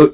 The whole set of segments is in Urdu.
تو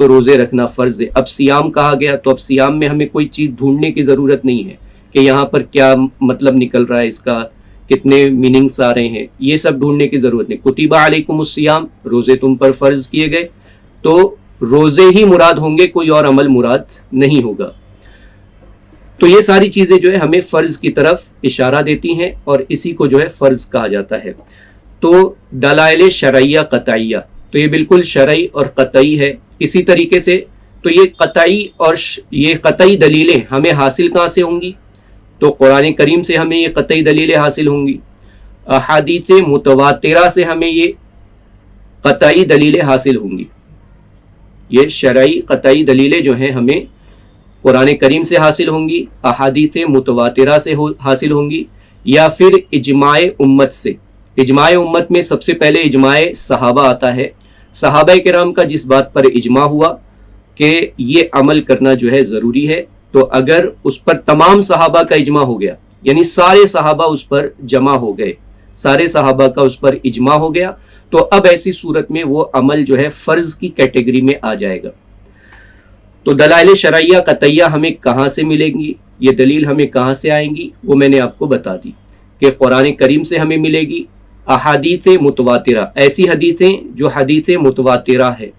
تو روزے رکھنا فرض ہے۔ اب سیام کہا گیا تو اب سیام میں ہمیں کوئی چیز ڈھونڈنے کی ضرورت نہیں ہے کہ یہاں پر کیا مطلب نکل رہا ہے، اس کا کتنے میننگس آ رہے ہیں، یہ سب ڈھونڈنے کی ضرورت نہیں۔ کتب علیکم الصیام، روزے تم پر فرض کیے گئے، تو روزے ہی مراد ہوں گے، کوئی اور عمل مراد نہیں ہوگا۔ تو یہ ساری چیزیں جو ہے ہمیں فرض کی طرف اشارہ دیتی ہیں، اور اسی کو جو ہے فرض کہا جاتا ہے۔ تو دلائل شرعیہ قطعیہ، تو یہ بالکل شرعی اور قطعی ہے۔ اسی طریقے سے تو یہ قطعی اور یہ قطعی دلیلیں ہمیں حاصل کہاں سے ہوں گی؟ تو قرآن کریم سے ہمیں یہ قطعی دلیلیں حاصل ہوں گی، احادیث متواترہ سے ہمیں یہ قطعی دلیلیں حاصل ہوں گی۔ یہ شرعی قطعی دلیلیں جو ہیں ہمیں قرآن کریم سے حاصل ہوں گی، احادیث متواترہ سے حاصل ہوں گی، یا پھر اجماع امت سے۔ اجماع امت میں سب سے پہلے اجماع صحابہ آتا ہے، صحابہ کرام کا جس بات پر اجماع ہوا کہ یہ عمل کرنا جو ہے ضروری ہے، تو اگر اس پر تمام صحابہ کا اجماع ہو گیا، یعنی سارے صحابہ اس پر جمع ہو گئے، سارے صحابہ کا اس پر اجماع ہو گیا، تو اب ایسی صورت میں وہ عمل جو ہے فرض کی کیٹیگری میں آ جائے گا۔ تو دلائل شرعیہ قطعیہ ہمیں کہاں سے ملیں گی، یہ دلیل ہمیں کہاں سے آئیں گی، وہ میں نے آپ کو بتا دی کہ قرآن کریم سے ہمیں ملے گی، احادیث متواترہ، ایسی حدیثیں جو حدیث متواترہ ہے۔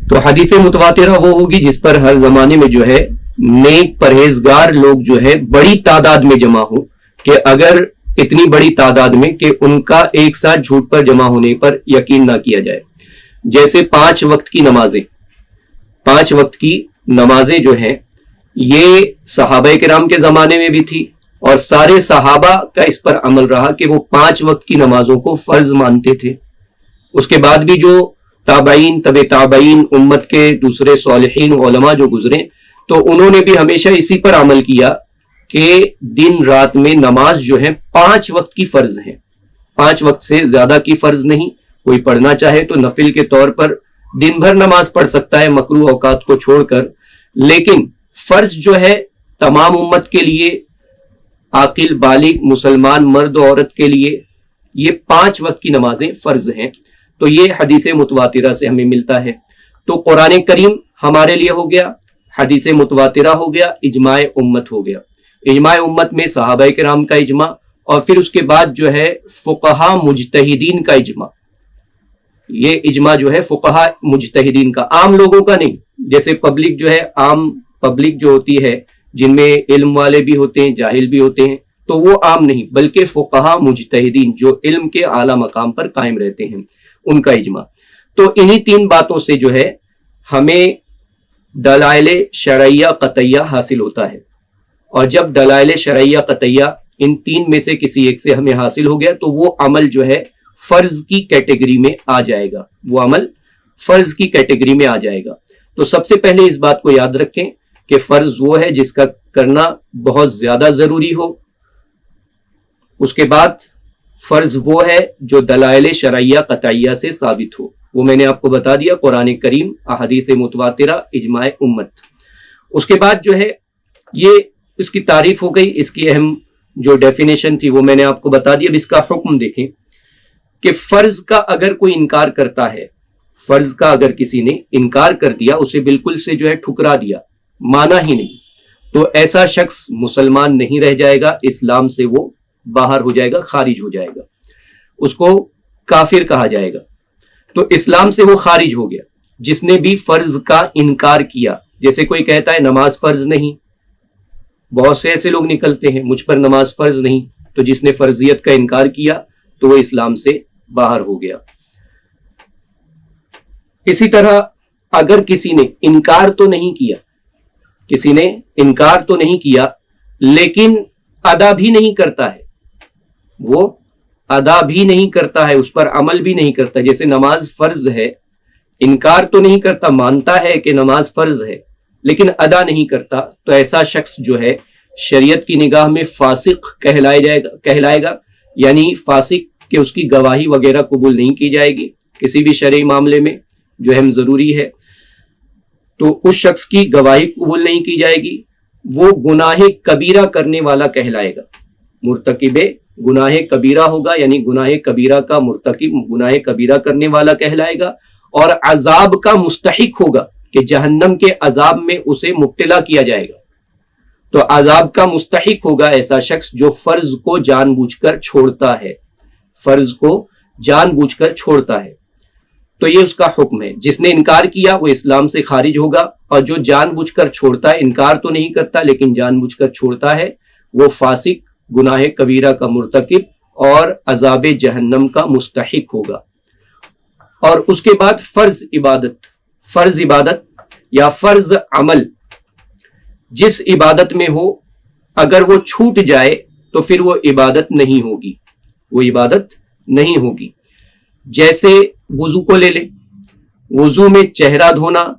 تو حدیث متواترہ وہ ہوگی جس پر ہر زمانے میں جو ہے نیک پرہیزگار لوگ جو ہے بڑی تعداد میں جمع ہو، کہ اگر اتنی بڑی تعداد میں کہ ان کا ایک ساتھ جھوٹ پر جمع ہونے پر یقین نہ کیا جائے۔ جیسے 5 وقت کی نمازیں، 5 وقت کی نمازیں جو ہیں یہ صحابہ کرام کے زمانے میں بھی تھی، اور سارے صحابہ کا اس پر عمل رہا کہ وہ 5 وقت کی نمازوں کو فرض مانتے تھے۔ اس کے بعد بھی جو تابعین، طب تابعین، امت کے دوسرے صالحین علماء جو گزرے، تو انہوں نے بھی ہمیشہ اسی پر عمل کیا کہ دن رات میں نماز جو ہے 5 وقت کی فرض ہے، 5 وقت سے زیادہ کی فرض نہیں۔ کوئی پڑھنا چاہے تو نفل کے طور پر دن بھر نماز پڑھ سکتا ہے مکروہ اوقات کو چھوڑ کر، لیکن فرض جو ہے تمام امت کے لیے، عاقل بالغ مسلمان مرد و عورت کے لیے، یہ 5 وقت کی نمازیں فرض ہیں۔ تو یہ حدیث متواترہ سے ہمیں ملتا ہے۔ تو قرآن کریم ہمارے لیے ہو گیا، حدیث متواترہ ہو گیا، اجماع امت ہو گیا۔ اجماع امت میں صحابہ کرام کا اجماع، اور پھر اس کے بعد جو ہے فقہا مجتہدین کا اجماع۔ یہ اجماع جو ہے فقہا مجتہدین کا، عام لوگوں کا نہیں۔ جیسے پبلک جو ہے، عام پبلک جو ہوتی ہے جن میں علم والے بھی ہوتے ہیں، جاہل بھی ہوتے ہیں، تو وہ عام نہیں، بلکہ فقہا مجتہدین جو علم کے اعلیٰ مقام پر قائم رہتے ہیں، ان کا اجماع۔ تو انہی 3 باتوں سے جو ہے ہمیں دلائل شرعیہ قطعیہ حاصل ہوتا ہے، اور جب دلائل شرعیہ قطعیہ ان 3 میں سے کسی ایک سے ہمیں حاصل ہو گیا تو وہ عمل جو ہے فرض کی کیٹیگری میں آ جائے گا، وہ عمل فرض کی کیٹیگری میں آ جائے گا۔ تو سب سے پہلے اس بات کو یاد رکھیں کہ فرض وہ ہے جس کا کرنا بہت زیادہ ضروری ہو۔ اس کے بعد فرض وہ ہے جو دلائل شرعیہ قطعیہ سے ثابت ہو، وہ میں نے آپ کو بتا دیا، قرآن کریم، احادیث متواترہ، اجماع امت۔ اس کے بعد جو ہے یہ اس کی تعریف ہو گئی، اس کی اہم جو ڈیفینیشن تھی وہ میں نے آپ کو بتا دیا۔ اب اس کا حکم دیکھیں کہ فرض کا اگر کوئی انکار کرتا ہے، فرض کا اگر کسی نے انکار کر دیا، اسے بالکل سے جو ہے ٹھکرا دیا، مانا ہی نہیں، تو ایسا شخص مسلمان نہیں رہ جائے گا، اسلام سے وہ باہر ہو جائے گا، خارج ہو جائے گا، اس کو کافر کہا جائے گا۔ تو اسلام سے وہ خارج ہو گیا جس نے بھی فرض کا انکار کیا۔ جیسے کوئی کہتا ہے نماز فرض نہیں، بہت سے ایسے لوگ نکلتے ہیں مجھ پر نماز فرض نہیں، تو جس نے فرضیت کا انکار کیا تو وہ اسلام سے باہر ہو گیا۔ اسی طرح اگر کسی نے انکار تو نہیں کیا، کسی نے انکار تو نہیں کیا لیکن ادا بھی نہیں کرتا ہے، وہ ادا بھی نہیں کرتا ہے، اس پر عمل بھی نہیں کرتا، جیسے نماز فرض ہے، انکار تو نہیں کرتا، مانتا ہے کہ نماز فرض ہے لیکن ادا نہیں کرتا، تو ایسا شخص جو ہے شریعت کی نگاہ میں فاسق کہلائے گا، یعنی فاسق کہ اس کی گواہی وغیرہ قبول نہیں کی جائے گی کسی بھی شرعی معاملے میں جو اہم ضروری ہے، تو اس شخص کی گواہی قبول نہیں کی جائے گی، وہ گناہ کبیرہ کرنے والا کہلائے گا، مرتکب گناہ کبیرہ ہوگا، یعنی گناہ کبیرہ کا مرتکب، گناہ کبیرہ کرنے والا کہلائے گا، اور عذاب کا مستحق ہوگا، کہ جہنم کے عذاب میں اسے مبتلا کیا جائے گا، تو عذاب کا مستحق ہوگا ایسا شخص جو فرض کو جان بوجھ کر چھوڑتا ہے، فرض کو جان بوجھ کر چھوڑتا ہے، تو یہ اس کا حکم ہے۔ جس نے انکار کیا وہ اسلام سے خارج ہوگا، اور جو جان بوجھ کر چھوڑتا ہے، انکار تو نہیں کرتا لیکن جان بوجھ کر چھوڑتا ہے، وہ فاسق، گناہ کبیرہ کا مرتکب اور عذاب جہنم کا مستحق ہوگا۔ اور اس کے بعد فرض عبادت یا فرض عمل جس عبادت میں ہو، اگر وہ چھوٹ جائے تو پھر وہ عبادت نہیں ہوگی، جیسے وضو کو لے لیں، وضو میں چہرہ دھونا،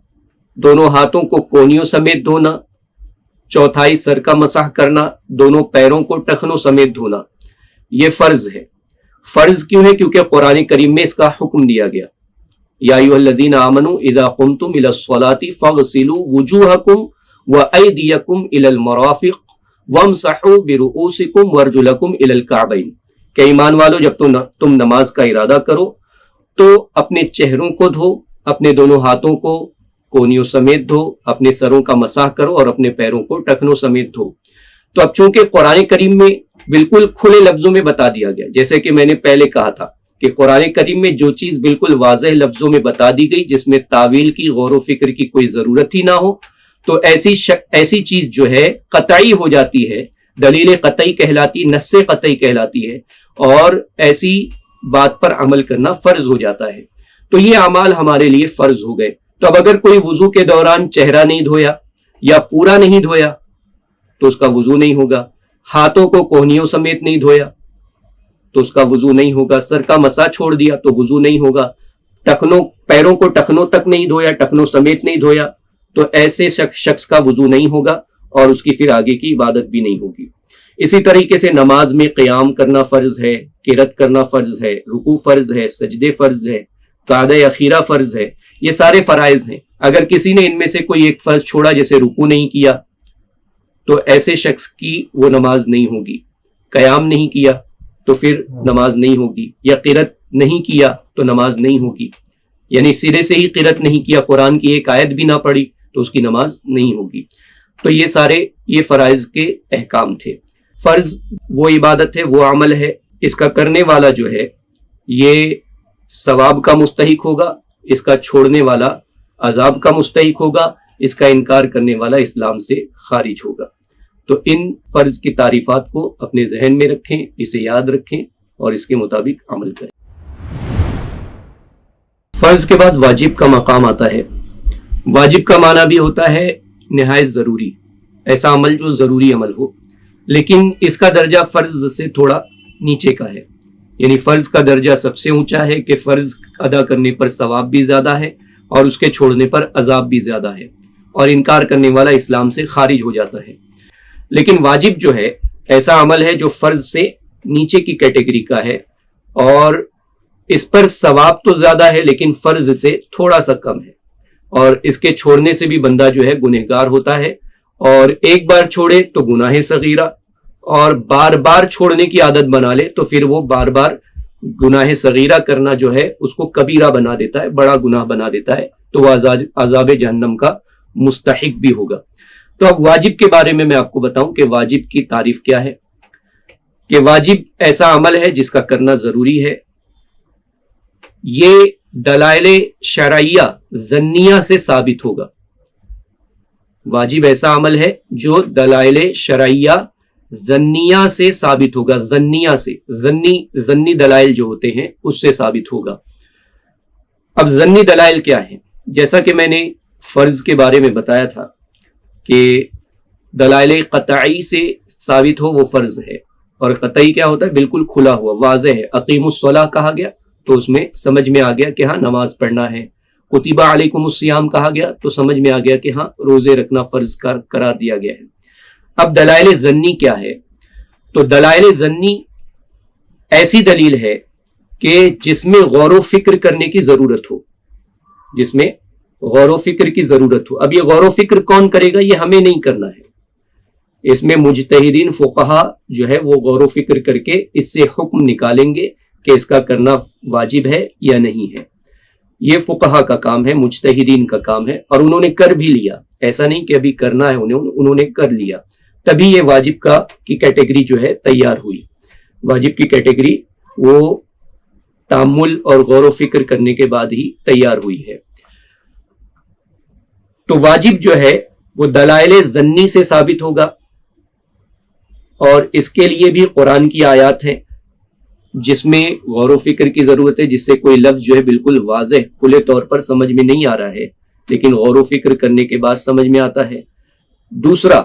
دونوں ہاتھوں کو کونیوں سمیت دھونا، چوتھائی سر کا مسح کرنا، دونوں پیروں کو ٹخنوں سمیت دھونا، یہ فرض ہے۔ فرض کیوں ہے؟ کیونکہ قرآن کریم میں اس کا حکم دیا گیا، یا ایھا الذین آمنوا اذا قمتم الی الصلاۃ فاغسلوا وجوہکم وایدیکم الی المرافق وامسحوا برؤوسکم وارجلکم الی الکعبین، کہ ایمان والو جب تم نماز کا ارادہ کرو تو اپنے چہروں کو دھو، اپنے دونوں ہاتھوں کو کونیوں سمیت دھو، اپنے سروں کا مسح کرو اور اپنے پیروں کو ٹخنوں سمیت دھو۔ تو اب چونکہ قرآن کریم میں بالکل کھلے لفظوں میں بتا دیا گیا، جیسے کہ میں نے پہلے کہا تھا کہ قرآن کریم میں جو چیز بالکل واضح لفظوں میں بتا دی گئی، جس میں تعویل کی، غور و فکر کی کوئی ضرورت ہی نہ ہو، تو ایسی چیز جو ہے قطعی ہو جاتی ہے، دلیل قطعی کہلاتی، نص قطعی کہلاتی ہے، اور ایسی بات پر عمل کرنا فرض ہو جاتا ہے۔ تو یہ اعمال ہمارے لیے فرض ہو گئے۔ تو اب اگر کوئی وضو کے دوران چہرہ نہیں دھویا یا پورا نہیں دھویا تو اس کا وضو نہیں ہوگا، ہاتھوں کو کوہنیوں سمیت نہیں دھویا تو اس کا وضو نہیں ہوگا، سر کا مسح چھوڑ دیا تو وضو نہیں ہوگا، پیروں کو ٹخنوں تک نہیں دھویا، ٹخنوں سمیت نہیں دھویا، تو ایسے شخص کا وضو نہیں ہوگا اور اس کی پھر آگے کی عبادت بھی نہیں ہوگی۔ اسی طریقے سے نماز میں قیام کرنا فرض ہے، قرات کرنا فرض ہے، رکوع فرض ہے، سجدے فرض ہے، قعدہ اخیرہ فرض ہے، یہ سارے فرائض ہیں۔ اگر کسی نے ان میں سے کوئی ایک فرض چھوڑا، جیسے رکوع نہیں کیا، تو ایسے شخص کی وہ نماز نہیں ہوگی۔ قیام نہیں کیا تو پھر نماز نہیں ہوگی، یا قرات نہیں کیا تو نماز نہیں ہوگی، یعنی سرے سے ہی قرات نہیں کیا، قرآن کی ایک آیت بھی نہ پڑھی تو اس کی نماز نہیں ہوگی۔ تو یہ فرائض کے احکام تھے۔ فرض وہ عبادت ہے، وہ عمل ہے، اس کا کرنے والا جو ہے یہ ثواب کا مستحق ہوگا، اس کا چھوڑنے والا عذاب کا مستحق ہوگا، اس کا انکار کرنے والا اسلام سے خارج ہوگا۔ تو ان فرض کی تعریفات کو اپنے ذہن میں رکھیں، اسے یاد رکھیں اور اس کے مطابق عمل کریں۔ فرض کے بعد واجب کا مقام آتا ہے۔ واجب کا معنی بھی ہوتا ہے نہایت ضروری، ایسا عمل جو ضروری عمل ہو، لیکن اس کا درجہ فرض سے تھوڑا نیچے کا ہے، یعنی فرض کا درجہ سب سے اونچا ہے کہ فرض ادا کرنے پر ثواب بھی زیادہ ہے اور اس کے چھوڑنے پر عذاب بھی زیادہ ہے، اور انکار کرنے والا اسلام سے خارج ہو جاتا ہے۔ لیکن واجب جو ہے ایسا عمل ہے جو فرض سے نیچے کی کیٹیگری کا ہے، اور اس پر ثواب تو زیادہ ہے لیکن فرض سے تھوڑا سا کم ہے، اور اس کے چھوڑنے سے بھی بندہ جو ہے گنہگار ہوتا ہے، اور ایک بار چھوڑے تو گناہ صغیرہ، اور بار بار چھوڑنے کی عادت بنا لے تو پھر وہ بار بار گناہ صغیرہ کرنا جو ہے اس کو کبیرہ بنا دیتا ہے، بڑا گناہ بنا دیتا ہے، تو وہ عذاب جہنم کا مستحق بھی ہوگا۔ تو اب واجب کے بارے میں آپ کو بتاؤں کہ واجب کی تعریف کیا ہے۔ کہ واجب ایسا عمل ہے جس کا کرنا ضروری ہے، یہ دلائل شرعیہ ظنیہ سے ثابت ہوگا۔ واجب ایسا عمل ہے جو دلائل شرعیہ ظنیہ سے ثابت ہوگا، ظنیہ سے، ظنی دلائل جو ہوتے ہیں اس سے ثابت ہوگا۔ اب ظنی دلائل کیا ہیں؟ جیسا کہ میں نے فرض کے بارے میں بتایا تھا کہ دلائل قطعی سے ثابت ہو وہ فرض ہے، اور قطعی کیا ہوتا ہے؟ بالکل کھلا ہوا، واضح ہے۔ اقیم الصلاۃ کہا گیا تو اس میں سمجھ میں آ گیا کہ ہاں نماز پڑھنا ہے۔ کتب علیکم الصیام کہا گیا تو سمجھ میں آ گیا کہ ہاں روزے رکھنا فرض قرار دیا گیا ہے۔ اب دلائل ظنی کیا ہے؟ تو دلائل ظنی ایسی دلیل ہے کہ جس میں غور و فکر کرنے کی ضرورت ہو، جس میں غور و فکر کی ضرورت ہو۔ اب یہ غور و فکر کون کرے گا؟ یہ ہمیں نہیں کرنا ہے، اس میں مجتہدین فقہا جو ہے وہ غور و فکر کر کے اس سے حکم نکالیں گے کہ اس کا کرنا واجب ہے یا نہیں ہے۔ یہ فقہا کا کام ہے, مجتہدین کا کام ہے, اور انہوں نے کر بھی لیا. ایسا نہیں کہ ابھی کرنا ہے انہوں نے کر لیا, تبھی یہ واجب کی کیٹیگری جو ہے تیار ہوئی. واجب کی کیٹیگری وہ تامل اور غور و فکر کرنے کے بعد ہی تیار ہوئی ہے. تو واجب جو ہے وہ دلائل ظنی سے ثابت ہوگا, اور اس کے لیے بھی قرآن کی آیات ہیں جس میں غور و فکر کی ضرورت ہے, جس سے کوئی لفظ جو ہے بالکل واضح کھلے طور پر سمجھ میں نہیں آ رہا ہے, لیکن غور و فکر کرنے کے بعد سمجھ میں آتا ہے. دوسرا,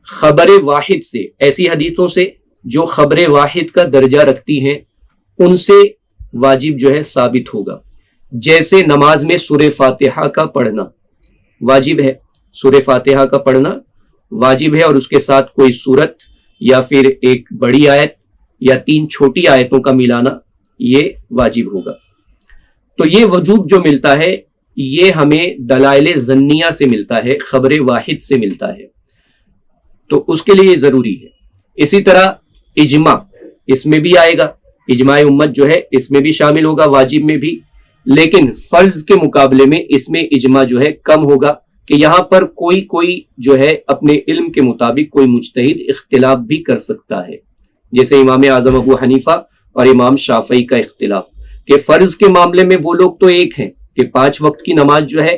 خبر واحد سے, ایسی حدیثوں سے جو خبر واحد کا درجہ رکھتی ہیں ان سے واجب جو ہے ثابت ہوگا. جیسے نماز میں سورہ فاتحہ کا پڑھنا واجب ہے, سورہ فاتحہ کا پڑھنا واجب ہے, اور اس کے ساتھ کوئی سورت یا پھر ایک بڑی آیت یا 3 چھوٹی آیتوں کا ملانا یہ واجب ہوگا. تو یہ وجوب جو ملتا ہے یہ ہمیں دلائل ظنیہ سے ملتا ہے, خبر واحد سے ملتا ہے, تو اس کے لیے یہ ضروری ہے. اسی طرح اجماع اس میں بھی آئے گا, اجماع امت جو ہے اس میں بھی شامل ہوگا واجب میں بھی, لیکن فرض کے مقابلے میں اس میں اجماع جو ہے کم ہوگا, کہ یہاں پر کوئی جو ہے اپنے علم کے مطابق کوئی مجتہد اختلاف بھی کر سکتا ہے, جیسے امام اعظم ابو حنیفہ اور امام شافعی کا اختلاف, کہ فرض کے معاملے میں وہ لوگ تو ایک ہیں کہ 5 وقت کی نماز جو ہے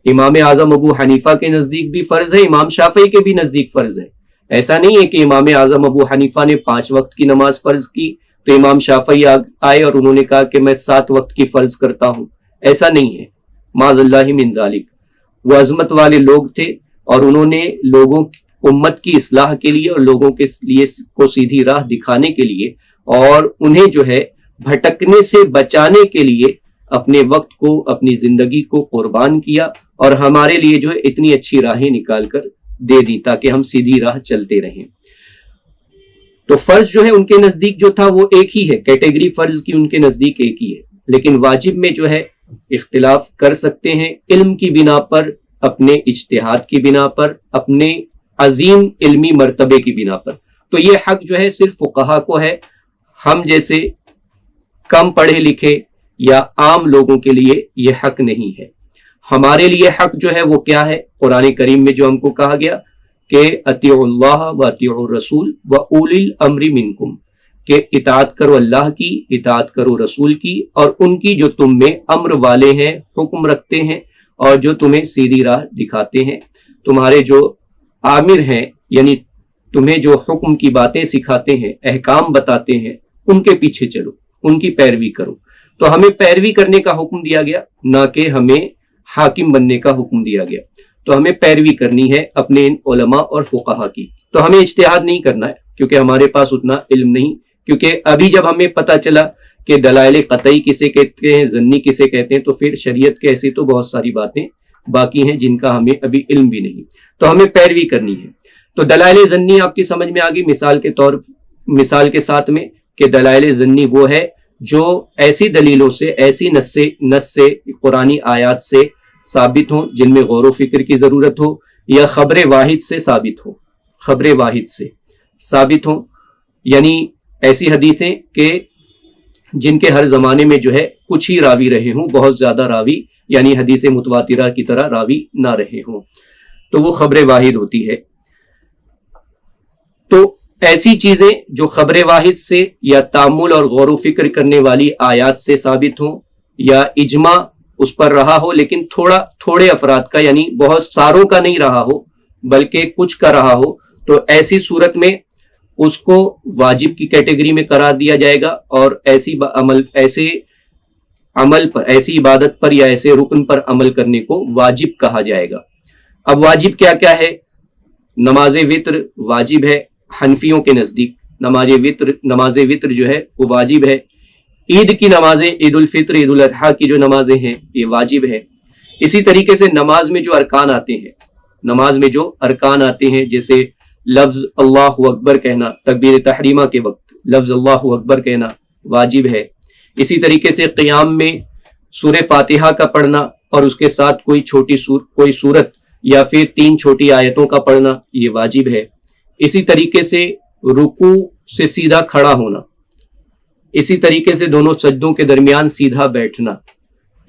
امام اعظم ابو حنیفہ کے نزدیک بھی فرض ہے, امام شافعی کے بھی نزدیک فرض ہے. ایسا نہیں ہے کہ امام اعظم ابو حنیفہ نے 5 وقت کی نماز فرض کی تو امام شافعی آئے اور انہوں نے کہا کہ میں 7 وقت کی فرض کرتا ہوں. ایسا نہیں ہے, معاذ اللہ من ذالک. وہ عظمت والے لوگ تھے اور انہوں نے لوگوں امت کی اصلاح کے لیے اور لوگوں کے لیے کو سیدھی راہ دکھانے کے لیے اور انہیں جو ہے بھٹکنے سے بچانے کے لیے اپنے وقت کو, اپنی زندگی کو قربان کیا, اور ہمارے لیے جو ہے اتنی اچھی راہیں نکال کر دے دی تاکہ ہم سیدھی راہ چلتے رہیں. تو فرض جو ہے ان کے نزدیک جو تھا وہ ایک ہی ہے, کیٹیگری فرض کی ان کے نزدیک ایک ہی ہے, لیکن واجب میں جو ہے اختلاف کر سکتے ہیں علم کی بنا پر, اپنے اجتہاد کی بنا پر, اپنے عظیم علمی مرتبے کی بنا پر. تو یہ حق جو ہے صرف فقہا کو ہے, ہم جیسے کم پڑھے لکھے یا عام لوگوں کے لیے یہ حق نہیں ہے. ہمارے لیے حق جو ہے وہ کیا ہے؟ قرآن کریم میں جو ہم کو کہا گیا کہ اطیعوا اللہ و اطیعوا الرسول و اولی الامر منکم, کہ اطاعت کرو اللہ کی, اطاعت کرو رسول کی, اور ان کی جو تم میں امر والے ہیں, حکم رکھتے ہیں, اور جو تمہیں سیدھی راہ دکھاتے ہیں. تمہارے جو عامر ہیں یعنی تمہیں جو حکم کی باتیں سکھاتے ہیں, احکام بتاتے ہیں, ان کے پیچھے چلو, ان کی پیروی کرو. تو ہمیں پیروی کرنے کا حکم دیا گیا, نہ کہ ہمیں حاکم بننے کا حکم دیا گیا. تو ہمیں پیروی کرنی ہے اپنے ان علماء اور فقہا کی. تو ہمیں اجتہاد نہیں کرنا ہے کیونکہ ہمارے پاس اتنا علم نہیں, کیونکہ ابھی جب ہمیں پتہ چلا کہ دلائل قطعی کسے کہتے ہیں, ظنی کسے کہتے ہیں, تو پھر شریعت کے ایسی تو بہت ساری باتیں باقی ہیں جن کا ہمیں ابھی علم بھی نہیں. تو ہمیں پیروی کرنی ہے. تو دلائل ظنی آپ کی سمجھ میں آ گئی مثال کے ساتھ میں, کہ دلائل ظنی وہ ہے جو ایسی دلیلوں سے, ایسی نص سے, قرآنی آیات سے ثابت ہوں جن میں غور و فکر کی ضرورت ہو, یا خبر واحد سے ثابت ہو, خبر واحد سے ثابت ہوں, یعنی ایسی حدیثیں کہ جن کے ہر زمانے میں جو ہے کچھ ہی راوی رہے ہوں, بہت زیادہ راوی یعنی حدیث متواترہ کی طرح راوی نہ رہے ہوں, تو وہ خبر واحد ہوتی ہے. تو ایسی چیزیں جو خبر واحد سے یا تامل اور غور و فکر کرنے والی آیات سے ثابت ہوں, یا اجماع اس پر رہا ہو لیکن تھوڑے افراد کا, یعنی بہت ساروں کا نہیں رہا ہو بلکہ کچھ کا رہا ہو, تو ایسی صورت میں اس کو واجب کی کیٹیگری میں قرار دیا جائے گا, اور ایسے عمل پر, ایسی عبادت پر یا ایسے رکن پر عمل کرنے کو واجب کہا جائے گا. اب واجب کیا کیا ہے؟ نماز وتر واجب ہے حنفیوں کے نزدیک, نماز وتر جو ہے وہ واجب ہے. عید کی نمازیں, عید الفطر, عید الاضحیٰ کی جو نمازیں ہیں یہ واجب ہے. اسی طریقے سے نماز میں جو ارکان آتے ہیں, جیسے لفظ اللہ اکبر کہنا, تکبیر تحریمہ کے وقت لفظ اللہ اکبر کہنا واجب ہے. اسی طریقے سے قیام میں سورہ فاتحہ کا پڑھنا اور اس کے ساتھ کوئی سورت یا پھر 3 چھوٹی آیتوں کا پڑھنا یہ واجب ہے. اسی طریقے سے رکوع سے سیدھا کھڑا ہونا, اسی طریقے سے دونوں سجدوں کے درمیان سیدھا بیٹھنا,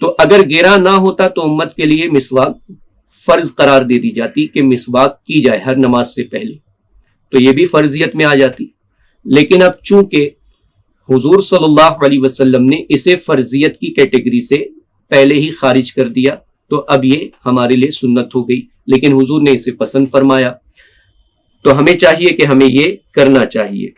تو اگر گرا نہ ہوتا تو امت کے لیے مسواک فرض قرار دے دی جاتی کہ مسواک کی جائے ہر نماز سے پہلے، تو یہ بھی فرضیت میں آ جاتی۔ لیکن اب چونکہ حضور صلی اللہ علیہ وسلم نے اسے فرضیت کی کیٹیگری سے پہلے ہی خارج کر دیا، تو اب یہ ہمارے لیے سنت ہو گئی، لیکن حضور نے اسے پسند فرمایا، تو ہمیں چاہیے کہ ہمیں یہ کرنا چاہیے۔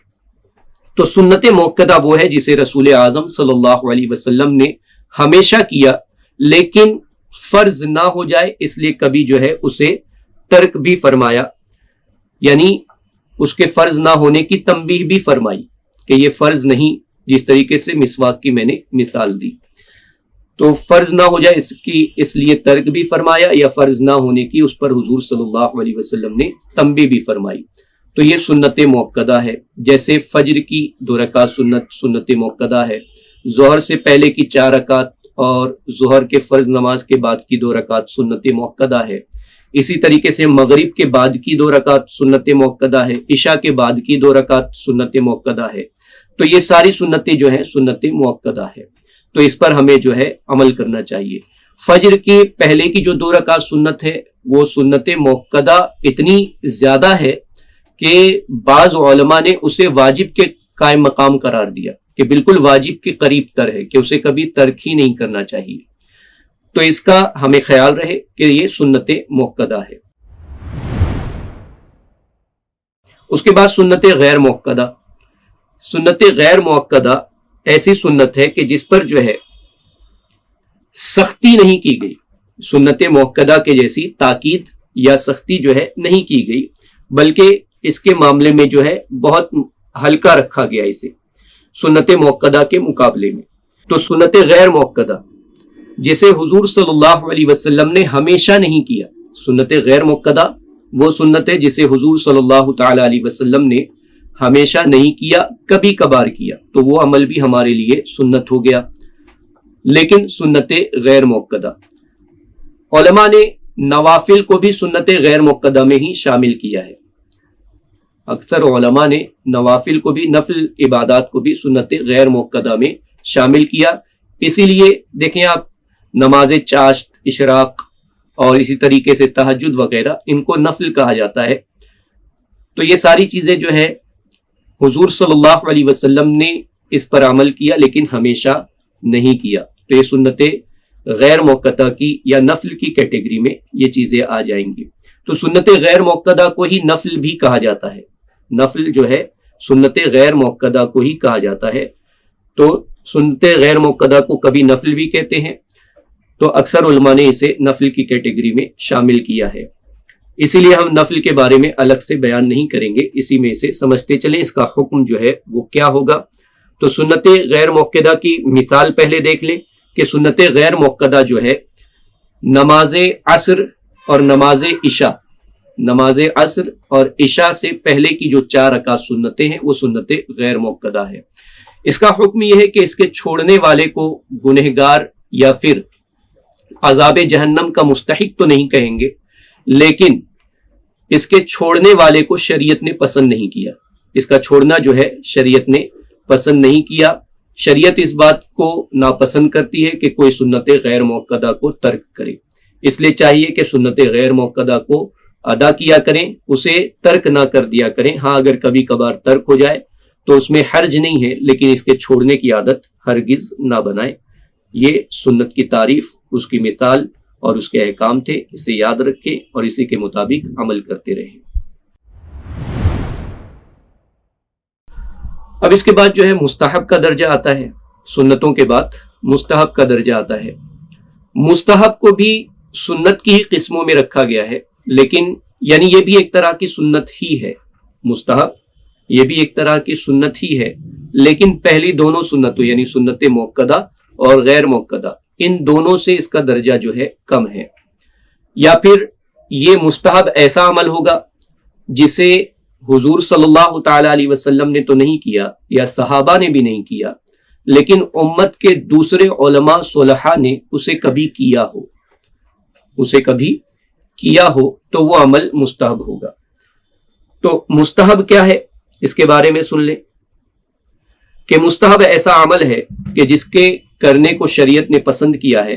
تو سنت موقدہ وہ ہے جسے رسول اعظم صلی اللہ علیہ وسلم نے ہمیشہ کیا، لیکن فرض نہ ہو جائے اس لیے کبھی جو ہے اسے ترک بھی فرمایا، یعنی اس کے فرض نہ ہونے کی تنبیہ بھی فرمائی کہ یہ فرض نہیں، جس طریقے سے مسواک کی میں نے مثال دی۔ تو فرض نہ ہو جائے اس لیے ترک بھی فرمایا، یا فرض نہ ہونے کی اس پر حضور صلی اللہ علیہ وسلم نے تنبیہ بھی فرمائی، تو یہ سنت موقدہ ہے۔ جیسے فجر کی 2 رکعت سنت موقدہ ہے، ظہر سے پہلے کی 4 رکعت اور ظہر کے فرض نماز کے بعد کی 2 رکعت سنت موقدہ ہے۔ اسی طریقے سے مغرب کے بعد کی 2 رکعت سنت موقدہ ہے، عشاء کے بعد کی 2 رکعت سنت موقدہ ہے۔ تو یہ ساری سنتیں جو ہیں سنت موقدہ ہے، تو اس پر ہمیں جو ہے عمل کرنا چاہیے۔ فجر کے پہلے کی جو 2 رکعت سنت ہے وہ سنت موقدہ اتنی زیادہ ہے کہ بعض علماء نے اسے واجب کے قائم مقام قرار دیا، کہ بالکل واجب کے قریب تر ہے، کہ اسے کبھی ترک ہی نہیں کرنا چاہیے۔ تو اس کا ہمیں خیال رہے کہ یہ سنت موقدہ ہے۔ اس کے بعد سنت غیر موقدہ۔ سنت غیر موقدہ ایسی سنت ہے کہ جس پر جو ہے سختی نہیں کی گئی، سنت موقدہ کے جیسی تاکید یا سختی جو ہے نہیں کی گئی، بلکہ اس کے معاملے میں جو ہے بہت ہلکا رکھا گیا اسے سنت موقدہ کے مقابلے میں۔ تو سنت غیر موقدہ جسے حضور صلی اللہ علیہ وسلم نے ہمیشہ نہیں کیا، سنت غیر موقدہ وہ سنت ہے جسے حضور صلی اللہ تعالی علیہ وسلم نے ہمیشہ نہیں کیا، کبھی کبھار کیا، تو وہ عمل بھی ہمارے لیے سنت ہو گیا۔ لیکن سنت غیر موقدہ، علماء نے نوافل کو بھی سنت غیر موقدہ میں ہی شامل کیا ہے۔ اکثر علماء نے نوافل کو بھی، نفل عبادات کو بھی سنت غیر موقدہ میں شامل کیا۔ اسی لیے دیکھیں آپ، نماز چاشت، اشراق اور اسی طریقے سے تہجد وغیرہ، ان کو نفل کہا جاتا ہے۔ تو یہ ساری چیزیں جو ہے حضور صلی اللہ علیہ وسلم نے اس پر عمل کیا، لیکن ہمیشہ نہیں کیا، تو یہ سنت غیر موقدہ کی یا نفل کی کیٹیگری میں یہ چیزیں آ جائیں گی۔ تو سنت غیر موقدہ کو ہی نفل بھی کہا جاتا ہے، نفل جو ہے سنت غیر موقدہ کو ہی کہا جاتا ہے۔ تو سنت غیر موقدہ کو کبھی نفل بھی کہتے ہیں، تو اکثر علماء نے اسے نفل کی کیٹیگری میں شامل کیا ہے۔ اسی لیے ہم نفل کے بارے میں الگ سے بیان نہیں کریں گے، اسی میں اسے سمجھتے چلیں، اس کا حکم جو ہے وہ کیا ہوگا۔ تو سنت غیر موقدہ کی مثال پہلے دیکھ لیں کہ سنت غیر موقدہ جو ہے نماز عصر اور نماز عشاء، نماز عصر اور عشاء سے پہلے کی جو 4 رکعت سنتیں ہیں وہ سنت غیر موقدہ ہے۔ اس کا حکم یہ ہے کہ اس کے چھوڑنے والے کو گنہگار یا پھر عذاب جہنم کا مستحق تو نہیں کہیں گے، لیکن اس کے چھوڑنے والے کو شریعت نے پسند نہیں کیا، اس کا چھوڑنا جو ہے شریعت نے پسند نہیں کیا۔ شریعت اس بات کو ناپسند کرتی ہے کہ کوئی سنت غیر موقدہ کو ترک کرے، اس لیے چاہیے کہ سنت غیر موقدہ کو ادا کیا کریں، اسے ترک نہ کر دیا کریں۔ ہاں اگر کبھی کبھار ترک ہو جائے تو اس میں حرج نہیں ہے، لیکن اس کے چھوڑنے کی عادت ہرگز نہ بنائیں۔ یہ سنت کی تعریف، اس کی مثال اور اس کے احکام تھے، اسے یاد رکھیں اور اسی کے مطابق عمل کرتے رہیں۔ اب اس کے بعد جو ہے مستحب کا درجہ آتا ہے، سنتوں کے بعد مستحب کا درجہ آتا ہے۔ مستحب کو بھی سنت کی ہی قسموں میں رکھا گیا ہے، لیکن یعنی یہ بھی ایک طرح کی سنت ہی ہے، مستحب یہ بھی ایک طرح کی سنت ہی ہے، لیکن پہلی دونوں سنتوں یعنی سنت موقدہ اور غیر موقدہ، ان دونوں سے اس کا درجہ جو ہے کم ہے۔ یا پھر یہ مستحب ایسا عمل ہوگا جسے حضور صلی اللہ تعالی علیہ وسلم نے تو نہیں کیا یا صحابہ نے بھی نہیں کیا، لیکن امت کے دوسرے علماء صلحاء نے اسے کبھی کیا ہو، اسے کبھی کیا ہو تو وہ عمل مستحب ہوگا۔ تو مستحب کیا ہے اس کے بارے میں سن لیں کہ مستحب ایسا عمل ہے کہ جس کے کرنے کو شریعت نے پسند کیا ہے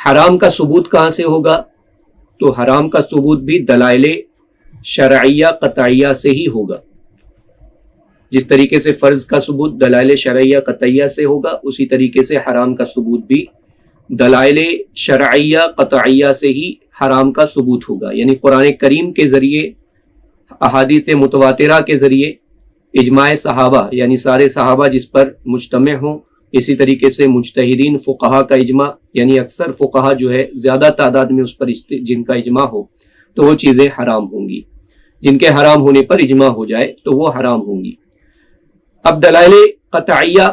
حرام کا ثبوت کہاں سے ہوگا؟ تو حرام کا ثبوت بھی دلائل شرعیہ قطعیہ سے ہی ہوگا. جس طریقے سے فرض کا ثبوت دلائل شرعیہ قطعیہ سے ہوگا، اسی طریقے سے حرام کا ثبوت بھی دلائل شرعیہ قطعیہ سے ہی حرام کا ثبوت ہوگا. یعنی قرآن کریم کے ذریعے، احادیث متواترہ کے ذریعے، اجماع صحابہ یعنی سارے صحابہ جس پر مجتمع ہوں، اسی طریقے سے مجتہدین فقہا کا اجماع یعنی اکثر فقہا جو ہے زیادہ تعداد میں اس پر جن کا اجماع ہو تو وہ چیزیں حرام ہوں گی. جن کے حرام ہونے پر اجماع ہو جائے تو وہ حرام ہوں گی. اب دلائل قطعیہ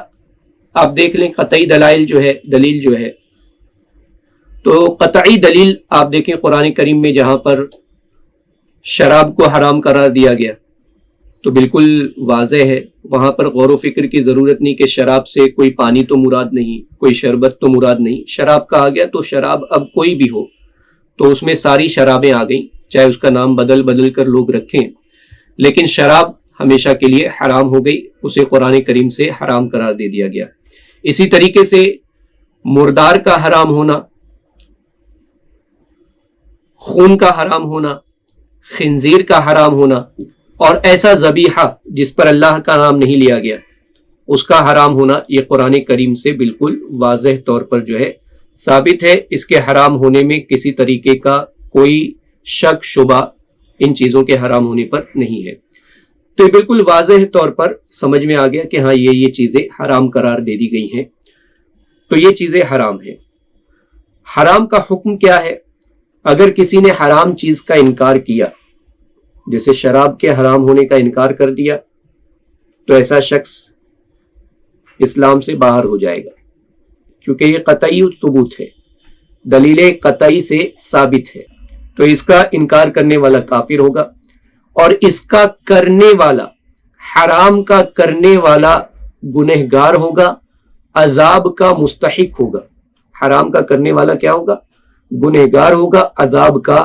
آپ دیکھ لیں، قطعی دلائل جو ہے، دلیل جو ہے، تو قطعی دلیل آپ دیکھیں قرآن کریم میں جہاں پر شراب کو حرام قرار دیا گیا تو بالکل واضح ہے، وہاں پر غور و فکر کی ضرورت نہیں کہ شراب سے کوئی پانی تو مراد نہیں، کوئی شربت تو مراد نہیں. شراب کہا گیا تو شراب اب کوئی بھی ہو تو اس میں ساری شرابیں آ گئیں، چاہے اس کا نام بدل کر لوگ رکھیں، لیکن شراب ہمیشہ کے لیے حرام ہو گئی، اسے قرآن کریم سے حرام قرار دے دیا گیا. اسی طریقے سے مردار کا حرام ہونا، خون کا حرام ہونا، خنزیر کا حرام ہونا، اور ایسا ذبیحہ جس پر اللہ کا نام نہیں لیا گیا اس کا حرام ہونا، یہ قرآن کریم سے بالکل واضح طور پر جو ہے ثابت ہے. اس کے حرام ہونے میں کسی طریقے کا کوئی شک شبہ ان چیزوں کے حرام ہونے پر نہیں ہے. تو یہ بالکل واضح طور پر سمجھ میں آ گیا کہ ہاں یہ چیزیں حرام قرار دے دی گئی ہیں، تو یہ چیزیں حرام ہیں. حرام کا حکم کیا ہے؟ اگر کسی نے حرام چیز کا انکار کیا، جیسے شراب کے حرام ہونے کا انکار کر دیا، تو ایسا شخص اسلام سے باہر ہو جائے گا، کیونکہ یہ قطعی ثبوت ہے، دلیل قطعی سے ثابت ہے. تو اس کا انکار کرنے والا کافر ہوگا، اور اس کا کرنے والا، حرام کا کرنے والا گنہگار ہوگا، عذاب کا مستحق ہوگا. حرام کا کرنے والا کیا ہوگا؟ گنہگار ہوگا، عذاب کا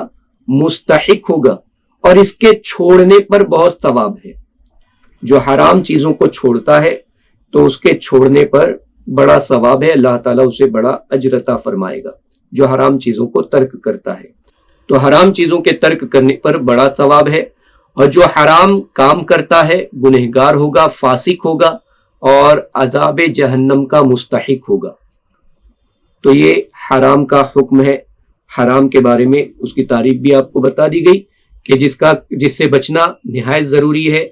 مستحق ہوگا. اور اس کے چھوڑنے پر بہت ثواب ہے. جو حرام چیزوں کو چھوڑتا ہے تو اس کے چھوڑنے پر بڑا ثواب ہے، اللہ تعالیٰ اسے بڑا اجر عطا فرمائے گا. جو حرام چیزوں کو ترک کرتا ہے تو حرام چیزوں کے ترک کرنے پر بڑا ثواب ہے، اور جو حرام کام کرتا ہے گنہگار ہوگا، فاسق ہوگا، اور عذاب جہنم کا مستحق ہوگا. تو یہ حرام کا حکم ہے. حرام کے بارے میں اس کی تعریف بھی آپ کو بتا دی گئی کہ جس سے بچنا نہایت ضروری ہے،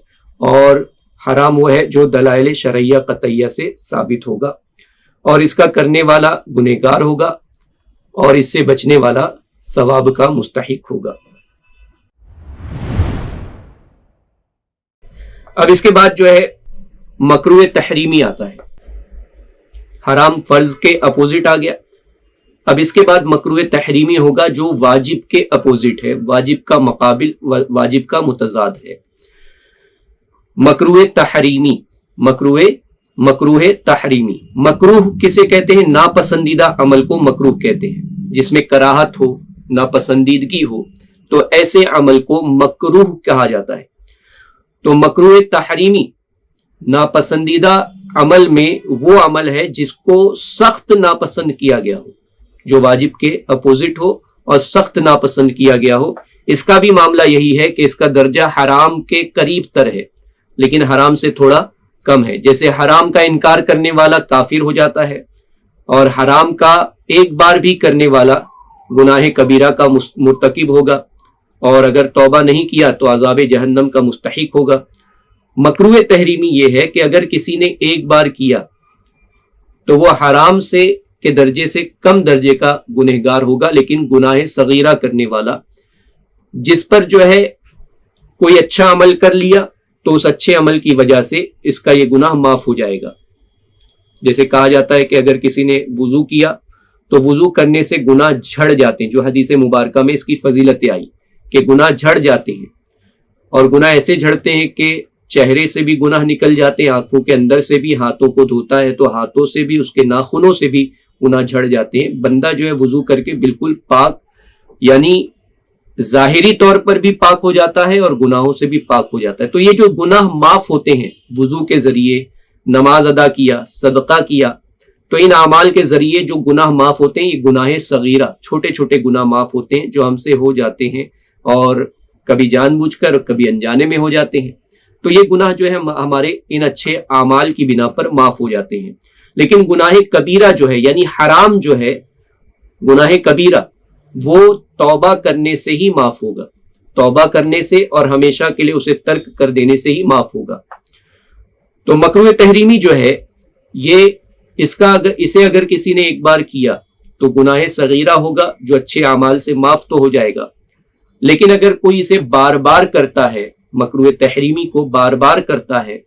اور حرام وہ ہے جو دلائل شرعیہ قطعیہ سے ثابت ہوگا، اور اس کا کرنے والا گنہگار ہوگا، اور اس سے بچنے والا ثواب کا مستحق ہوگا. اب اس کے بعد جو ہے مکروہ تحریمی آتا ہے. حرام فرض کے اپوزٹ آ گیا. اب اس کے بعد مکروہ تحریمی ہوگا جو واجب کے اپوزٹ ہے، واجب کا مقابل، واجب کا متضاد ہے. مکروہ تحریمی، مکروہ تحریمی. مکروہ کسے کہتے ہیں؟ ناپسندیدہ عمل کو مکروہ کہتے ہیں. جس میں کراہت ہو، ناپسندیدگی ہو، تو ایسے عمل کو مکروہ کہا جاتا ہے. تو مکروہ تحریمی ناپسندیدہ عمل میں وہ عمل ہے جس کو سخت ناپسند کیا گیا ہو، جو واجب کے اپوزٹ ہو اور سخت ناپسند کیا گیا ہو. اس کا بھی معاملہ یہی ہے کہ اس کا درجہ حرام کے قریب تر ہے لیکن حرام سے تھوڑا کم ہے. جیسے حرام کا انکار کرنے والا کافر ہو جاتا ہے، اور حرام کا ایک بار بھی کرنے والا گناہ کبیرہ کا مرتکب ہوگا، اور اگر توبہ نہیں کیا تو عذاب جہنم کا مستحق ہوگا. مکروہ تحریمی یہ ہے کہ اگر کسی نے ایک بار کیا تو وہ حرام سے کے درجے سے کم درجے کا گنہگار ہوگا، لیکن گناہ صغیرہ کرنے والا، جس پر جو ہے کوئی اچھا عمل کر لیا تو اس اچھے عمل کی وجہ سے اس کا یہ گناہ معاف ہو جائے گا. جیسے کہا جاتا ہے کہ اگر کسی نے وضو کیا تو وضو کرنے سے گناہ جھڑ جاتے ہیں، جو حدیث مبارکہ میں اس کی فضیلتیں آئی کہ گناہ جھڑ جاتے ہیں، اور گناہ ایسے جھڑتے ہیں کہ چہرے سے بھی گناہ نکل جاتے ہیں، آنکھوں کے اندر سے بھی، ہاتھوں کو دھوتا ہے تو ہاتھوں سے بھی، اس کے ناخنوں سے بھی گناہ جھڑ جاتے ہیں. بندہ جو ہے وضو کر کے بالکل پاک، یعنی ظاہری طور پر بھی پاک ہو جاتا ہے اور گناہوں سے بھی پاک ہو جاتا ہے. تو یہ جو گناہ معاف ہوتے ہیں وضو کے ذریعے، نماز ادا کیا، صدقہ کیا، تو ان اعمال کے ذریعے جو گناہ معاف ہوتے ہیں یہ گناہ صغیرہ، چھوٹے چھوٹے گناہ معاف ہوتے ہیں جو ہم سے ہو جاتے ہیں، اور کبھی جان بوجھ کر کبھی انجانے میں ہو جاتے ہیں۔ تو یہ گناہ جو ہے ہمارے ان اچھے اعمال کی بنا پر معاف ہو جاتے ہیں۔ لیکن گناہ کبیرہ جو ہے یعنی حرام جو ہے، گناہ کبیرہ وہ توبہ کرنے سے ہی معاف ہوگا، توبہ کرنے سے اور ہمیشہ کے لیے اسے ترک کر دینے سے ہی معاف ہوگا۔ تو مکروہ تحریمی جو ہے یہ اسے اگر کسی نے ایک بار کیا تو گناہ صغیرہ ہوگا جو اچھے اعمال سے معاف تو ہو جائے گا، لیکن اگر کوئی اسے بار بار کرتا ہے، مکروہ تحریمی کو بار بار کرتا ہے،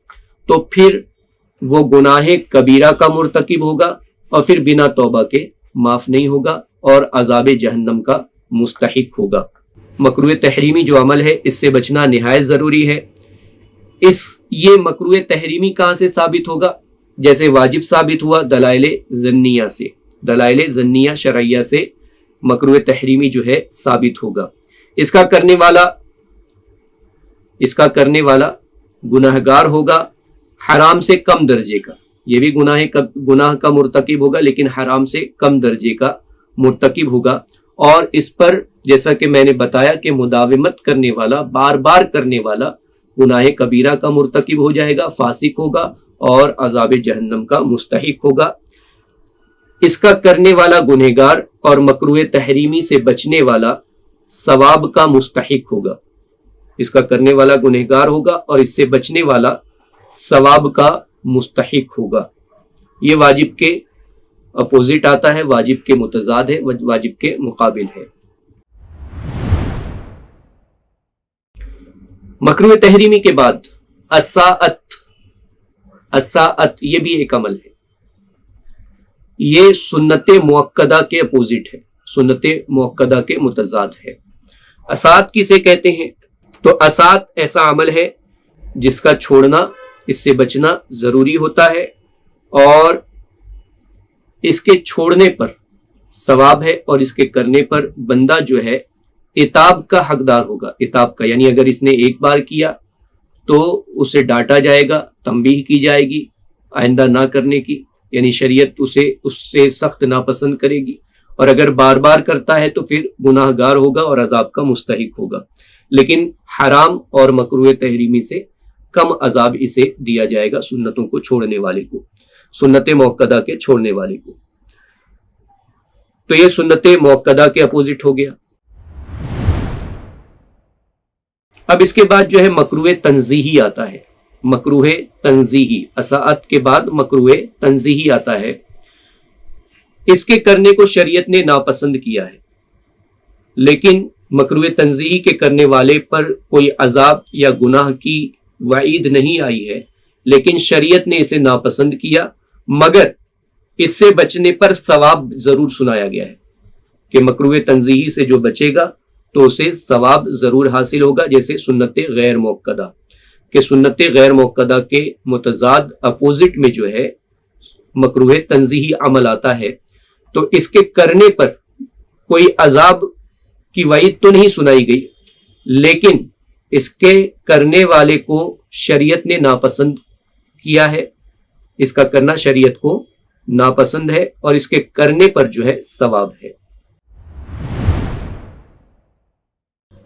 تو پھر وہ گناہ کبیرہ کا مرتکب ہوگا اور پھر بنا توبہ کے معاف نہیں ہوگا اور عذاب جہنم کا مستحق ہوگا۔ مکروہ تحریمی جو عمل ہے اس سے بچنا نہایت ضروری ہے۔ یہ مکروہ تحریمی کہاں سے ثابت ہوگا؟ جیسے واجب ثابت ہوا دلائل ظنیہ سے، دلائل ظنیہ شرعیہ سے مکروہ تحریمی جو ہے ثابت ہوگا۔ اس کا کرنے والا گناہگار ہوگا حرام سے کم درجے کا، یہ بھی گناہ کا مرتکب ہوگا لیکن حرام سے کم درجے کا مرتکب ہوگا، اور اس پر جیسا کہ میں نے بتایا کہ مداومت کرنے والا، بار بار کرنے والا گناہ کبیرہ کا مرتکب ہو جائے گا، فاسق ہوگا اور عذاب جہنم کا مستحق ہوگا۔ اس کا کرنے والا گنہگار اور مکروہ تحریمی سے بچنے والا ثواب کا مستحق ہوگا، اس کا کرنے والا گنہگار ہوگا اور اس سے بچنے والا ثواب کا مستحق ہوگا۔ یہ واجب کے اپوزٹ آتا ہے، واجب کے متضاد ہے، واجب کے مقابل ہے۔ مکروہ تحریمی کے بعد الساعت یہ بھی ایک عمل ہے، یہ سنت موقدہ کے اپوزٹ ہے، سنت موقدہ کے متضاد ہے۔ اساعت کسے کہتے ہیں؟ تو اساعت ایسا عمل ہے جس کا چھوڑنا، اس سے بچنا ضروری ہوتا ہے، اور اس کے چھوڑنے پر ثواب ہے اور اس کے کرنے پر بندہ جو ہے عتاب کا حقدار ہوگا۔ عتاب کا یعنی اگر اس نے ایک بار کیا تو اسے ڈانٹا جائے گا، تنبیہ کی جائے گی آئندہ نہ کرنے کی، یعنی شریعت اس سے سخت ناپسند کرے گی، اور اگر بار بار کرتا ہے تو پھر گناہ گار ہوگا اور عذاب کا مستحق ہوگا۔ لیکن حرام اور مکروہ تحریمی سے کم عذاب اسے دیا جائے گا سنتوں کو چھوڑنے والے کو، سنت موقدہ کے چھوڑنے والے کو۔ تو یہ سنت موقدہ کے اپوزٹ ہو گیا۔ اب اس کے بعد جو ہے مکروہ تنزیہی آتا ہے، مکروہ تنزیہی، اساعت کے بعد مکروہ تنزیہی آتا ہے۔ اس کے کرنے کو شریعت نے ناپسند کیا ہے، لیکن مکروہ تنزیہی کے کرنے والے پر کوئی عذاب یا گناہ کی وعید نہیں آئی ہے، لیکن شریعت نے اسے ناپسند کیا، مگر اس سے بچنے پر ثواب ضرور سنایا گیا ہے کہ مکروہ تنزیہی سے جو بچے گا تو اسے ثواب ضرور حاصل ہوگا، جیسے سنت غیر موقدہ، کہ سنت غیر موقدہ کے متضاد اپوزٹ میں جو ہے مکروہ تنزیہی عمل آتا ہے، تو اس کے کرنے پر کوئی عذاب کی وعید تو نہیں سنائی گئی، لیکن اس کے کرنے والے کو شریعت نے ناپسند کیا ہے، اس کا کرنا شریعت کو ناپسند ہے، اور اس کے کرنے پر جو ہے ثواب ہے۔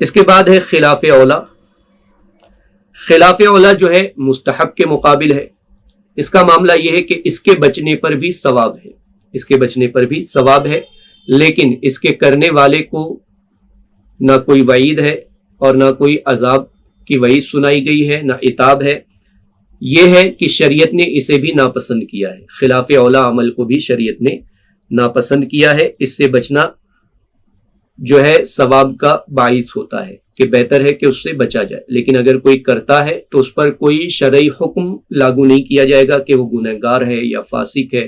اس کے بعد ہے خلاف اولا۔ خلاف اولا جو ہے مستحب کے مقابل ہے۔ اس کا معاملہ یہ ہے کہ اس کے بچنے پر بھی ثواب ہے، اس کے بچنے پر بھی ثواب ہے، لیکن اس کے کرنے والے کو نہ کوئی وعید ہے اور نہ کوئی عذاب کی وعید سنائی گئی ہے، نہ عتاب ہے۔ یہ ہے کہ شریعت نے اسے بھی ناپسند کیا ہے، خلاف اولا عمل کو بھی شریعت نے ناپسند کیا ہے۔ اس سے بچنا جو ہے ثواب کا باعث ہوتا ہے کہ بہتر ہے کہ اس سے بچا جائے، لیکن اگر کوئی کرتا ہے تو اس پر کوئی شرعی حکم لاگو نہیں کیا جائے گا کہ وہ گنہگار ہے یا فاسق ہے،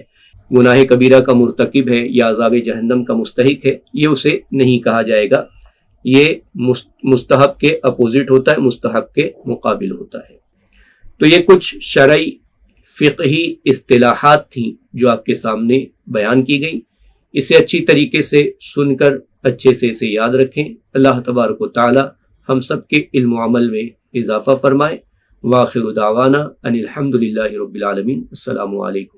گناہ کبیرہ کا مرتکب ہے یا عذاب جہنم کا مستحق ہے، یہ اسے نہیں کہا جائے گا۔ یہ مستحب کے اپوزٹ ہوتا ہے، مستحب کے مقابل ہوتا ہے۔ تو یہ کچھ شرعی فقہی اصطلاحات تھیں جو آپ کے سامنے بیان کی گئیں۔ اسے اچھی طریقے سے سن کر اچھے سے اسے یاد رکھیں۔ اللہ تبارک و تعالی ہم سب کے علم و عمل میں اضافہ فرمائے۔ وآخر دعوانا ان الحمد للہ رب العالمین۔ السلام علیکم۔